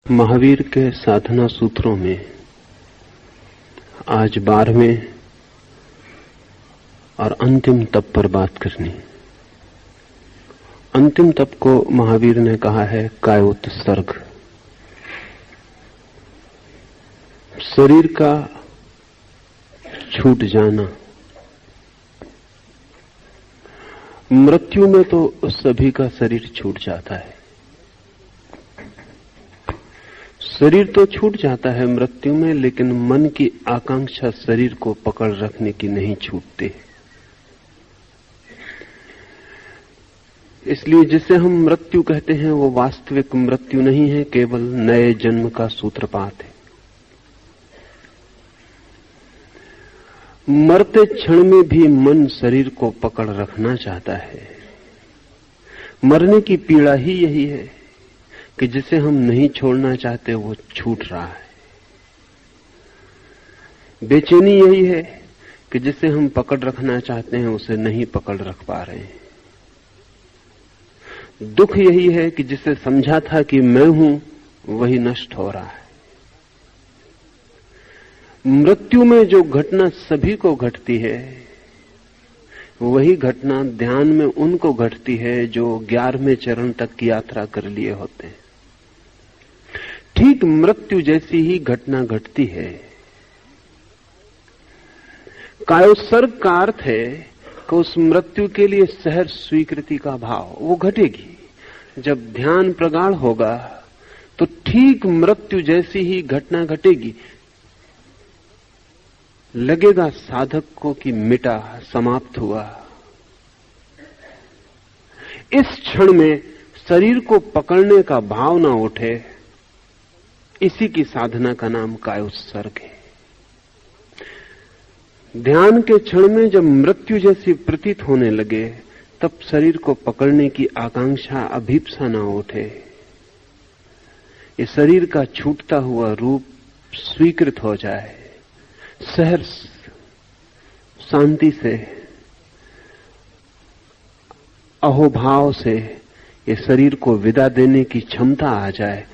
महावीर के साधना सूत्रों में आज 12वें और अंतिम तप पर बात करनी। अंतिम तप को महावीर ने कहा है कायोत्सर्ग। शरीर का छूट जाना। मृत्यु में तो सभी का शरीर छूट जाता है। शरीर तो छूट जाता है मृत्यु में, लेकिन मन की आकांक्षा शरीर को पकड़ रखने की नहीं छूटती। इसलिए जिसे हम मृत्यु कहते हैं वो वास्तविक मृत्यु नहीं है, केवल नए जन्म का सूत्रपात है। मरते क्षण में भी मन शरीर को पकड़ रखना चाहता है। मरने की पीड़ा ही यही है कि जिसे हम नहीं छोड़ना चाहते वो छूट रहा है। बेचैनी यही है कि जिसे हम पकड़ रखना चाहते हैं उसे नहीं पकड़ रख पा रहे हैं। दुख यही है कि जिसे समझा था कि मैं हूं वही नष्ट हो रहा है। मृत्यु में जो घटना सभी को घटती है वही घटना ध्यान में उनको घटती है जो 11वें चरण तक की यात्रा कर लिए होते हैं। ठीक मृत्यु जैसी ही घटना घटती है। कायोत्सर्ग का अर्थ है कि उस मृत्यु के लिए सहज स्वीकृति का भाव वो घटेगी। जब ध्यान प्रगाढ़ होगा तो ठीक मृत्यु जैसी ही घटना घटेगी। लगेगा साधक को कि मिटा, समाप्त हुआ। इस क्षण में शरीर को पकड़ने का भाव ना उठे, इसी की साधना का नाम कायोत्सर्ग है। ध्यान के क्षण में जब मृत्यु जैसी प्रतीत होने लगे तब शरीर को पकड़ने की आकांक्षा, अभीप्सा ना उठे। ये शरीर का छूटता हुआ रूप स्वीकृत हो जाए। सहर्ष शांति से, अहोभाव से ये शरीर को विदा देने की क्षमता आ जाए,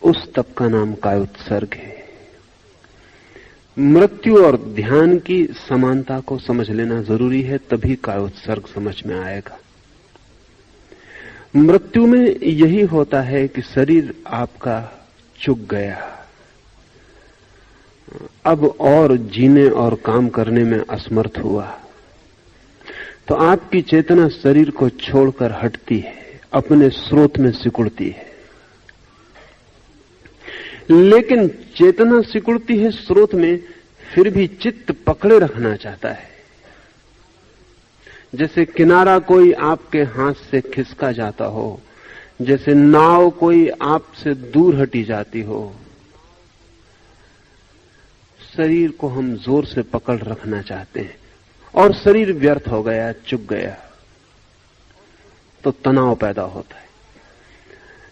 उस तप का नाम कायोत्सर्ग है। मृत्यु और ध्यान की समानता को समझ लेना जरूरी है, तभी कायोत्सर्ग समझ में आएगा। मृत्यु में यही होता है कि शरीर आपका चुक गया, अब और जीने और काम करने में असमर्थ हुआ, तो आपकी चेतना शरीर को छोड़कर हटती है, अपने स्रोत में सिकुड़ती है। लेकिन चेतना सिकुड़ती है स्रोत में, फिर भी चित्त पकड़े रखना चाहता है। जैसे किनारा कोई आपके हाथ से खिसका जाता हो, जैसे नाव कोई आपसे दूर हटी जाती हो। शरीर को हम जोर से पकड़ रखना चाहते हैं और शरीर व्यर्थ हो गया, चुक गया, तो तनाव पैदा होता है।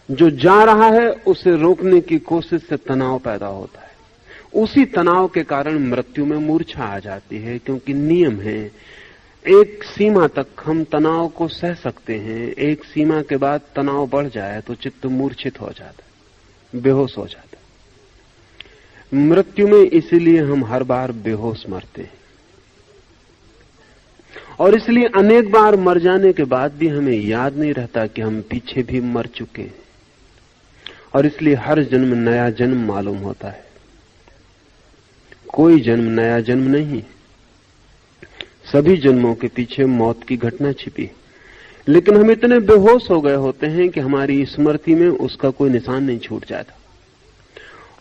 जो जा रहा है उसे रोकने की कोशिश से तनाव पैदा होता है। उसी तनाव के कारण मृत्यु में मूर्छा आ जाती है, क्योंकि नियम है, एक सीमा तक हम तनाव को सह सकते हैं, एक सीमा के बाद तनाव बढ़ जाए तो चित्त मूर्छित हो जाता है, बेहोश हो जाता है। मृत्यु में इसीलिए हम हर बार बेहोश मरते हैं, और इसलिए अनेक बार मर जाने के बाद भी हमें याद नहीं रहता कि हम पीछे भी मर चुके हैं, और इसलिए हर जन्म नया जन्म मालूम होता है। कोई जन्म नया जन्म नहीं, सभी जन्मों के पीछे मौत की घटना छिपी, लेकिन हम इतने बेहोश हो गए होते हैं कि हमारी स्मृति में उसका कोई निशान नहीं छूट जाता।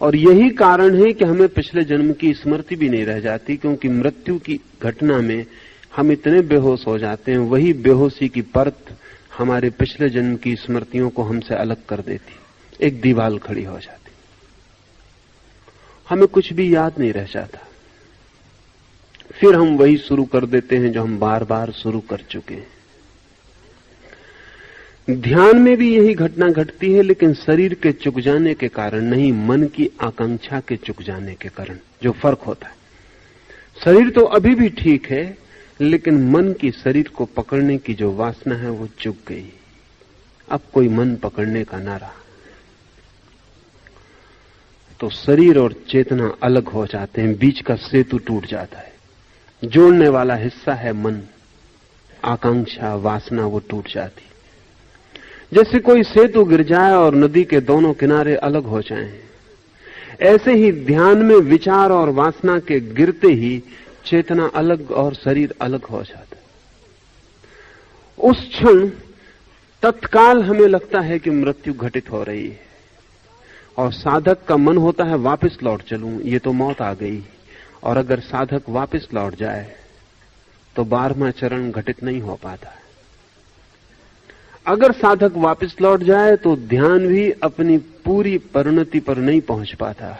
और यही कारण है कि हमें पिछले जन्म की स्मृति भी नहीं रह जाती, क्योंकि मृत्यु की घटना में हम इतने बेहोश हो जाते हैं, वही बेहोशी की परत हमारे पिछले जन्म की स्मृतियों को हमसे अलग कर देती, एक दीवार खड़ी हो जाती, हमें कुछ भी याद नहीं रह जाता। फिर हम वही शुरू कर देते हैं जो हम बार बार शुरू कर चुके हैं। ध्यान में भी यही घटना घटती है, लेकिन शरीर के चुक जाने के कारण नहीं, मन की आकांक्षा के चुक जाने के कारण जो फर्क होता है। शरीर तो अभी भी ठीक है, लेकिन मन की शरीर को पकड़ने की जो वासना है वो चुक गई। अब कोई मन पकड़ने का ना रहा। तो शरीर और चेतना अलग हो जाते हैं, बीच का सेतु टूट जाता है। जोड़ने वाला हिस्सा है मन, आकांक्षा, वासना, वो टूट जाती। जैसे कोई सेतु गिर जाए और नदी के दोनों किनारे अलग हो जाएं, ऐसे ही ध्यान में विचार और वासना के गिरते ही चेतना अलग और शरीर अलग हो जाता है। उस क्षण तत्काल हमें लगता है कि मृत्यु घटित हो रही है, और साधक का मन होता है वापस लौट चलूं, ये तो मौत आ गई। और अगर साधक वापस लौट जाए तो 12वां चरण घटित नहीं हो पाता। अगर साधक वापस लौट जाए तो ध्यान भी अपनी पूरी परिणति पर नहीं पहुंच पाता।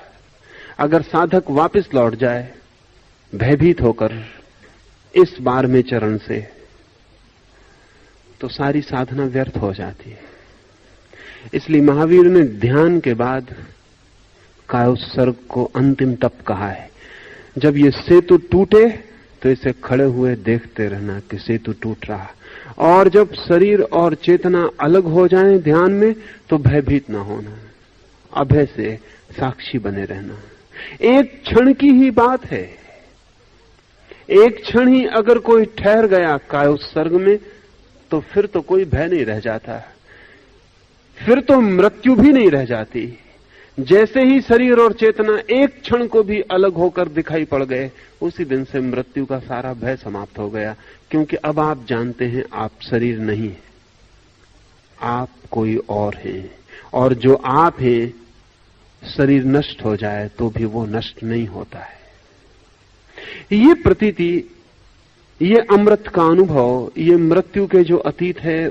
अगर साधक वापस लौट जाए भयभीत होकर इस 12वें चरण से, तो सारी साधना व्यर्थ हो जाती है। इसलिए महावीर ने ध्यान के बाद कायोत्सर्ग को अंतिम तप कहा है। जब ये सेतु टूटे तो इसे खड़े हुए देखते रहना कि सेतु टूट रहा, और जब शरीर और चेतना अलग हो जाएं ध्यान में तो भयभीत ना होना, अभय से साक्षी बने रहना। एक क्षण की ही बात है, एक क्षण ही अगर कोई ठहर गया कायोत्सर्ग में तो फिर तो कोई भय नहीं रह जाता, फिर तो मृत्यु भी नहीं रह जाती। जैसे ही शरीर और चेतना एक क्षण को भी अलग होकर दिखाई पड़ गए, उसी दिन से मृत्यु का सारा भय समाप्त हो गया। क्योंकि अब आप जानते हैं आप शरीर नहीं है, आप कोई और हैं, और जो आप हैं शरीर नष्ट हो जाए तो भी वो नष्ट नहीं होता है। ये प्रतीति, ये अमृत का अनुभव, ये मृत्यु के जो अतीत है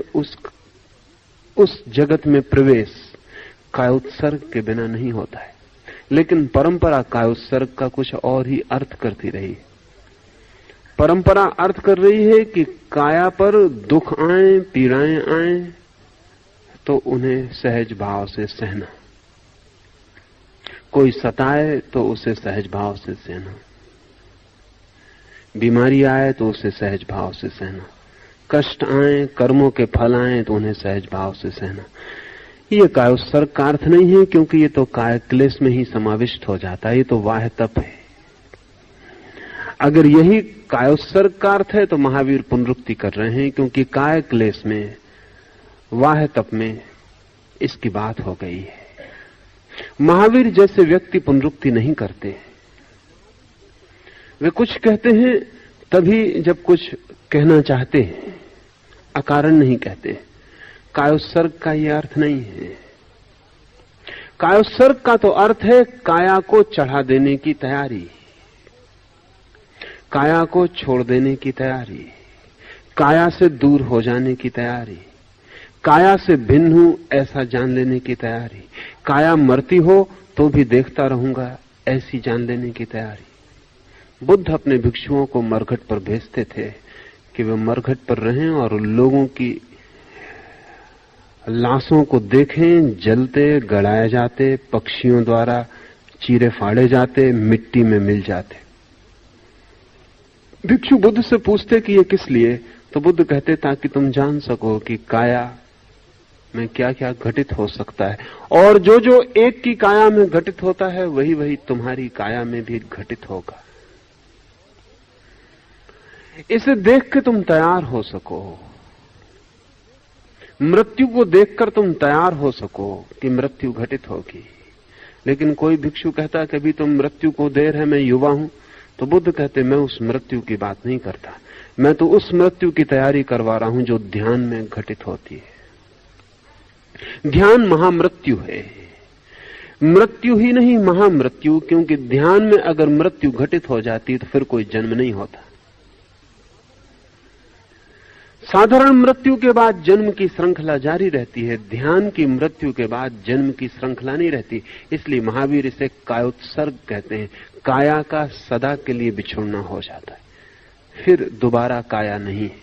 उस जगत में प्रवेश कायोत्सर्ग के बिना नहीं होता है। लेकिन परंपरा कायोत्सर्ग का कुछ और ही अर्थ करती रही। परंपरा अर्थ कर रही है कि काया पर दुख आए, पीड़ाएं आए तो उन्हें सहज भाव से सहना, कोई सताए तो उसे सहज भाव से सहना, बीमारी आए तो उसे सहज भाव से सहना, कष्ट आए, कर्मों के फल आए तो उन्हें सहज भाव से सहना। ये कायोत्सर्ग का अर्थ नहीं है, क्योंकि ये तो काय क्लेश में ही समाविष्ट हो जाता है, ये तो वाह तप है। अगर यही कायोत्सर्ग का अर्थ है तो महावीर पुनरुक्ति कर रहे हैं, क्योंकि काय क्लेश में, वाह तप में इसकी बात हो गई है। महावीर जैसे व्यक्ति पुनरुक्ति नहीं करते, वे कुछ कहते हैं तभी जब कुछ कहना चाहते हैं, अकारण नहीं कहते। कायोत्सर्ग का यह अर्थ नहीं है। कायोत्सर्ग का तो अर्थ है काया को चढ़ा देने की तैयारी, काया को छोड़ देने की तैयारी, काया से दूर हो जाने की तैयारी, काया से भिन्न हूं ऐसा जान लेने की तैयारी, काया मरती हो तो भी देखता रहूंगा ऐसी जान लेने की तैयारी। बुद्ध अपने भिक्षुओं को मरघट पर भेजते थे कि वे मरघट पर रहें और लोगों की लाशों को देखें, जलते, गड़ाए जाते, पक्षियों द्वारा चीरे फाड़े जाते, मिट्टी में मिल जाते। भिक्षु बुद्ध से पूछते कि ये किस लिए, तो बुद्ध कहते ताकि तुम जान सको कि काया में क्या क्या घटित हो सकता है, और जो जो एक की काया में घटित होता है वही वही तुम्हारी काया में भी घटित होगा। इसे देख के तुम तैयार हो सको, मृत्यु को देखकर तुम तैयार हो सको कि मृत्यु घटित होगी। लेकिन कोई भिक्षु कहता कि अभी तो मृत्यु को देर है, मैं युवा हूं, तो बुद्ध कहते मैं उस मृत्यु की बात नहीं करता, मैं तो उस मृत्यु की तैयारी करवा रहा हूं जो ध्यान में घटित होती है। ध्यान महामृत्यु है, मृत्यु ही नहीं महामृत्यु, क्योंकि ध्यान में अगर मृत्यु घटित हो जाती तो फिर कोई जन्म नहीं होता। साधारण मृत्यु के बाद जन्म की श्रृंखला जारी रहती है, ध्यान की मृत्यु के बाद जन्म की श्रृंखला नहीं रहती। इसलिए महावीर इसे कायोत्सर्ग कहते हैं। काया का सदा के लिए बिछुड़ना हो जाता है, फिर दोबारा काया नहीं है,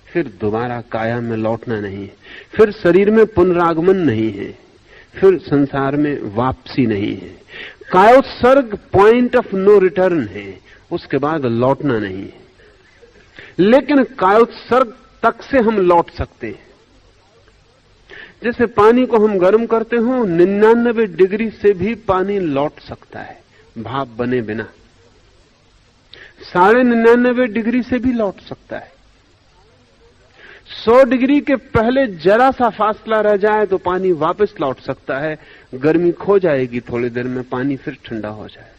फिर दोबारा काया में लौटना नहीं है, फिर शरीर में पुनरागमन नहीं है, फिर संसार में वापसी नहीं है। कायोत्सर्ग पॉइंट ऑफ नो रिटर्न है, उसके बाद लौटना नहीं है। लेकिन कायोत्सर्ग तक से हम लौट सकते हैं। जैसे पानी को हम गर्म करते हो, 99 डिग्री से भी पानी लौट सकता है भाप बने बिना। 99.5 डिग्री से भी लौट सकता है। 100 डिग्री के पहले जरा सा फासला रह जाए तो पानी वापस लौट सकता है। गर्मी खो जाएगी, थोड़ी देर में पानी फिर ठंडा हो जाएगा।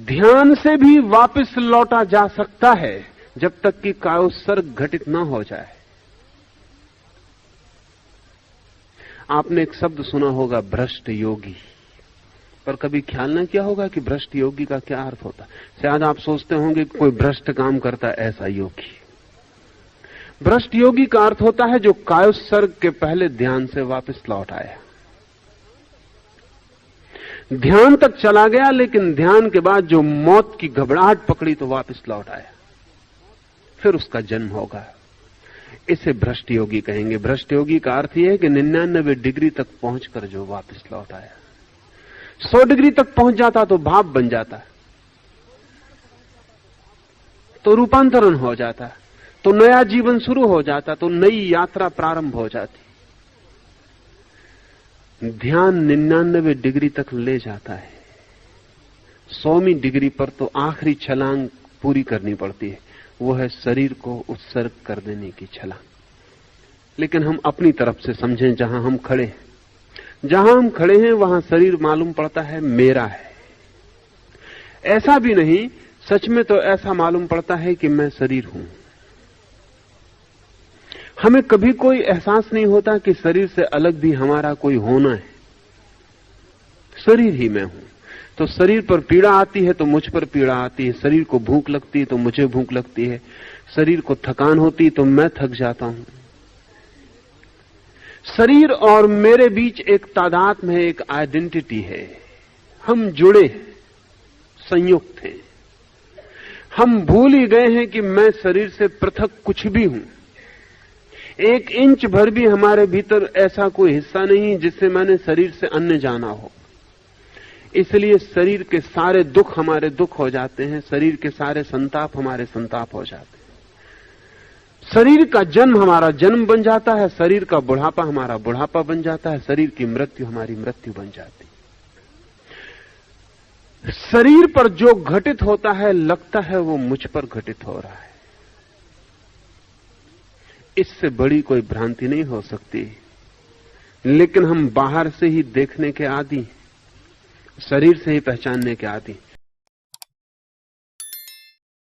ध्यान से भी वापस लौटा जा सकता है जब तक कि कायोत्सर्ग घटित न हो जाए। आपने एक शब्द सुना होगा, भ्रष्ट योगी, पर कभी ख्याल न किया होगा कि भ्रष्ट योगी का क्या अर्थ होता है। शायद आप सोचते होंगे कि कोई भ्रष्ट काम करता है ऐसा योगी। भ्रष्ट योगी का अर्थ होता है जो कायोत्सर्ग के पहले ध्यान से वापस लौट आया। ध्यान तक चला गया, लेकिन ध्यान के बाद जो मौत की घबराहट पकड़ी तो वापस लौट आया, फिर उसका जन्म होगा। इसे भ्रष्ट योगी कहेंगे। भ्रष्ट योगी का अर्थ यह है कि 99 डिग्री तक पहुंचकर जो वापस लौट आया। 100 डिग्री तक पहुंच जाता तो भाप बन जाता, तो रूपांतरण हो जाता, तो नया जीवन शुरू हो जाता, तो नई यात्रा प्रारंभ हो जाती। ध्यान 99 डिग्री तक ले जाता है। 100वीं डिग्री पर तो आखिरी छलांग पूरी करनी पड़ती है, वो है शरीर को उत्सर्ग कर देने की छलांग। लेकिन हम अपनी तरफ से समझें, जहां हम खड़े हैं वहां शरीर मालूम पड़ता है मेरा है। ऐसा भी नहीं, सच में तो ऐसा मालूम पड़ता है कि मैं शरीर हूं। हमें कभी कोई एहसास नहीं होता कि शरीर से अलग भी हमारा कोई होना है। शरीर ही मैं हूं। तो शरीर पर पीड़ा आती है तो मुझ पर पीड़ा आती है, शरीर को भूख लगती है तो मुझे भूख लगती है, शरीर को थकान होती है तो मैं थक जाता हूं। शरीर और मेरे बीच एक तादात्म्य है, एक आइडेंटिटी है। हम जुड़े, संयुक्त हैं। हम भूल ही गए हैं कि मैं शरीर से पृथक कुछ भी हूं। 1 इंच भर भी हमारे भीतर ऐसा कोई हिस्सा नहीं जिससे मैंने शरीर से अन्य जाना हो। इसलिए शरीर के सारे दुख हमारे दुख हो जाते हैं, शरीर के सारे संताप हमारे संताप हो जाते हैं। शरीर का जन्म हमारा जन्म बन जाता है, शरीर का बुढ़ापा हमारा बुढ़ापा बन जाता है, शरीर की मृत्यु हमारी मृत्यु बन जाती है। शरीर पर जो घटित होता है लगता है वो मुझ पर घटित हो रहा है। इससे बड़ी कोई भ्रांति नहीं हो सकती। लेकिन हम बाहर से ही देखने के आदी, शरीर से ही पहचानने के आदी।